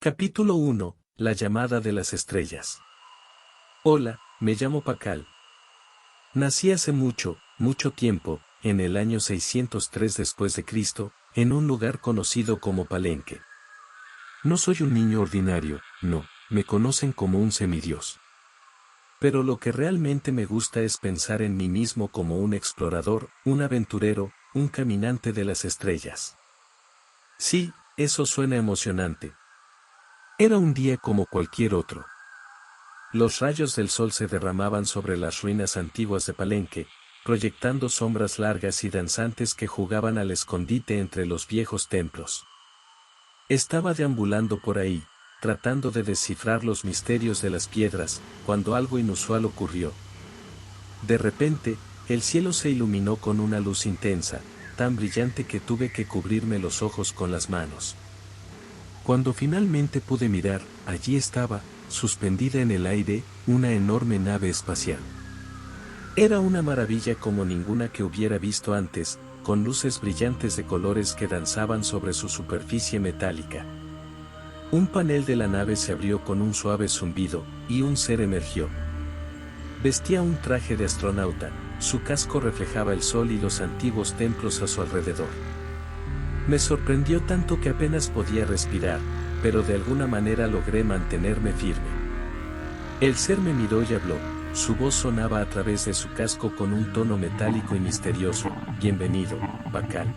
Capítulo 1. La llamada de las estrellas. Hola, me llamo Pakal. Nací hace mucho, mucho tiempo, en el año 603 después de Cristo, en un lugar conocido como Palenque. No soy un niño ordinario, no, me conocen como un semidios. Pero lo que realmente me gusta es pensar en mí mismo como un explorador, un aventurero, un caminante de las estrellas. Sí, eso suena emocionante. Era un día como cualquier otro. Los rayos del sol se derramaban sobre las ruinas antiguas de Palenque, proyectando sombras largas y danzantes que jugaban al escondite entre los viejos templos. Estaba deambulando por ahí, tratando de descifrar los misterios de las piedras, cuando algo inusual ocurrió. De repente, el cielo se iluminó con una luz intensa, tan brillante que tuve que cubrirme los ojos con las manos. Cuando finalmente pude mirar, allí estaba, suspendida en el aire, una enorme nave espacial. Era una maravilla como ninguna que hubiera visto antes, con luces brillantes de colores que danzaban sobre su superficie metálica. Un panel de la nave se abrió con un suave zumbido, y un ser emergió. Vestía un traje de astronauta, su casco reflejaba el sol y los antiguos templos a su alrededor. Me sorprendió tanto que apenas podía respirar, pero de alguna manera logré mantenerme firme. El ser me miró y habló, su voz sonaba a través de su casco con un tono metálico y misterioso: «Bienvenido, Pakal».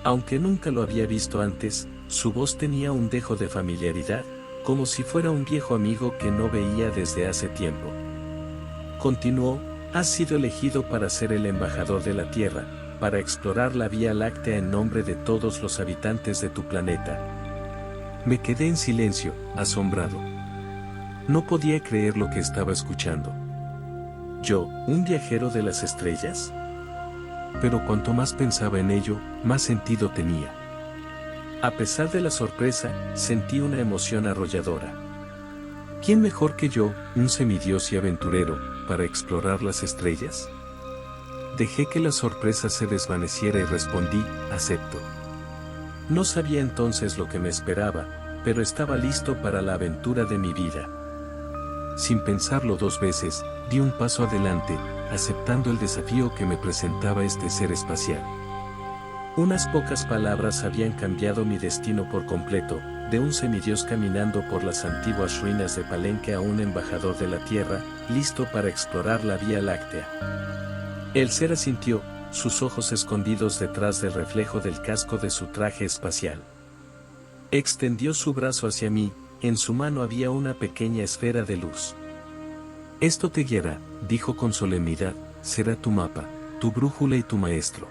Aunque nunca lo había visto antes, su voz tenía un dejo de familiaridad, como si fuera un viejo amigo que no veía desde hace tiempo. Continuó: «Has sido elegido para ser el embajador de la Tierra, para explorar la Vía Láctea en nombre de todos los habitantes de tu planeta». Me quedé en silencio, asombrado. No podía creer lo que estaba escuchando. ¿Yo, un viajero de las estrellas? Pero cuanto más pensaba en ello, más sentido tenía. A pesar de la sorpresa, sentí una emoción arrolladora. ¿Quién mejor que yo, un semidios y aventurero, para explorar las estrellas? Dejé que la sorpresa se desvaneciera y respondí: acepto. No sabía entonces lo que me esperaba, pero estaba listo para la aventura de mi vida. Sin pensarlo dos veces, di un paso adelante, aceptando el desafío que me presentaba este ser espacial. Unas pocas palabras habían cambiado mi destino por completo, de un semidios caminando por las antiguas ruinas de Palenque a un embajador de la Tierra, listo para explorar la Vía Láctea. El ser asintió, sus ojos escondidos detrás del reflejo del casco de su traje espacial. Extendió su brazo hacia mí, en su mano había una pequeña esfera de luz. «Esto te guiará», dijo con solemnidad, «será tu mapa, tu brújula y tu maestro.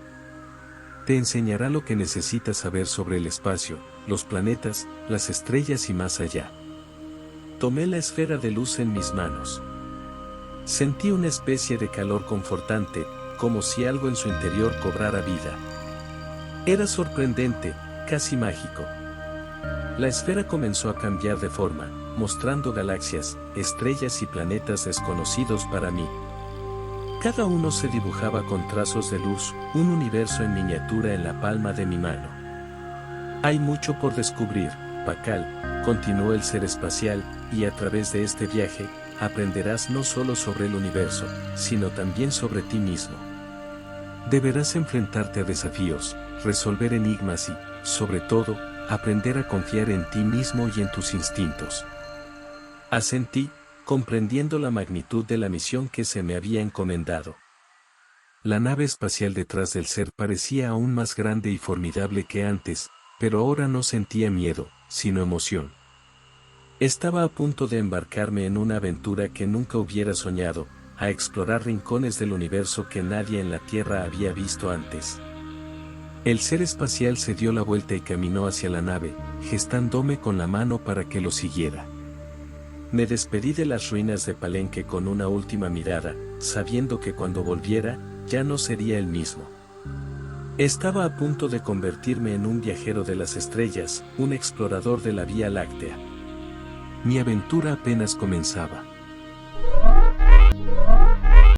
Te enseñará lo que necesitas saber sobre el espacio, los planetas, las estrellas y más allá». Tomé la esfera de luz en mis manos. Sentí una especie de calor confortante, como si algo en su interior cobrara vida. Era sorprendente, casi mágico. La esfera comenzó a cambiar de forma, mostrando galaxias, estrellas y planetas desconocidos para mí. Cada uno se dibujaba con trazos de luz, un universo en miniatura en la palma de mi mano. «Hay mucho por descubrir, Pakal», continuó el ser espacial, «y a través de este viaje, aprenderás no solo sobre el universo, sino también sobre ti mismo. Deberás enfrentarte a desafíos, resolver enigmas y, sobre todo, aprender a confiar en ti mismo y en tus instintos». Asentí, comprendiendo la magnitud de la misión que se me había encomendado. La nave espacial detrás del ser parecía aún más grande y formidable que antes, pero ahora no sentía miedo, sino emoción. Estaba a punto de embarcarme en una aventura que nunca hubiera soñado, a explorar rincones del universo que nadie en la Tierra había visto antes. El ser espacial se dio la vuelta y caminó hacia la nave, gestándome con la mano para que lo siguiera. Me despedí de las ruinas de Palenque con una última mirada, sabiendo que cuando volviera, ya no sería el mismo. Estaba a punto de convertirme en un viajero de las estrellas, un explorador de la Vía Láctea. Mi aventura apenas comenzaba.